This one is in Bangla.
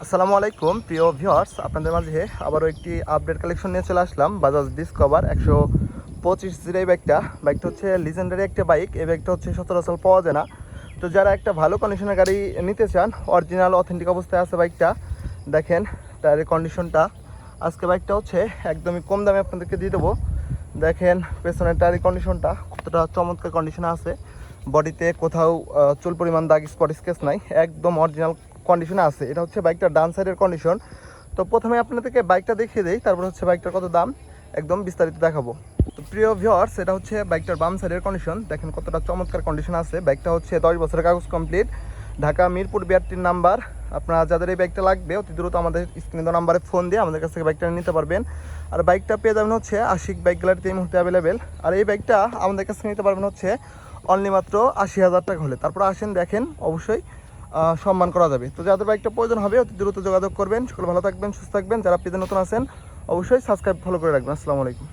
আসসালামু আলাইকুম প্রিয় ভিউয়ার্স, আপনাদের মাঝে আবারও একটি আপডেট কালেকশন নিয়ে চলে আসলাম। বাজাজ ডিসকভার 125 এই বাইকটা হচ্ছে লিজেন্ডারি একটা বাইক। এই বাইকটা হচ্ছে সচরাচর পাওয়া যায় না। তো যারা একটা ভালো কন্ডিশনের গাড়ি নিতে চান, অরিজিনাল অথেন্টিক অবস্থায় আছে বাইকটা। দেখেন টায়ারের কন্ডিশনটা। আজকে বাইকটা হচ্ছে একদমই কম দামে আপনাদেরকে দিয়ে দেবো। দেখেন পেছনের টায়ারের কন্ডিশনটা কতটা চমৎকার কন্ডিশনে আছে। বডিতে কোথাও চুল পরিমাণ দাগ স্পট স্কেচ নাই, একদম অরিজিনাল কন্ডিশনে আছে। এটা হচ্ছে বাইকটার ডান সাইডের কন্ডিশন। তো প্রথমে আপনাদেরকে বাইকটা দেখিয়ে দেই, তারপর হচ্ছে বাইকটার কত দাম একদম বিস্তারিত দেখাবো। তো প্রিয় ভিউয়ার্স, এটা হচ্ছে বাইকটার বাম সাইডের কন্ডিশন। দেখেন কতটা চমৎকার কন্ডিশন আছে। বাইকটা হচ্ছে 10 বছরের কাগজ কমপ্লিট, ঢাকা মিরপুর 82 নাম্বার। আপনারা যাদের এই বাইকটা লাগবে অতি দ্রুত আমাদের স্ক্রিনে দেওয়া নাম্বারে ফোন দিয়ে আমাদের কাছ থেকে বাইকটা নিতে পারবেন। আর বাইকটা পেয়ে যাবেন হচ্ছে আশিক বাইক গ্যালারিতে এই মুহূর্তে অ্যাভেলেবেল। আর এই বাইকটা আমাদের কাছ থেকে নিতে পারবেন হচ্ছে অনলি মাত্র 80,000 টাকা হলে। তারপর আসেন, দেখেন, অবশ্যই সম্মান করা যাবে। তো যাদের বাইকটা প্রয়োজন হবে অতি দ্রুত যোগাযোগ করবেন। সকলে ভালো থাকবেন, সুস্থ থাকবেন। যারা পেজে নতুন আছেন অবশ্যই সাবস্ক্রাইব ফলো করে রাখবেন। আসসালামু আলাইকুম।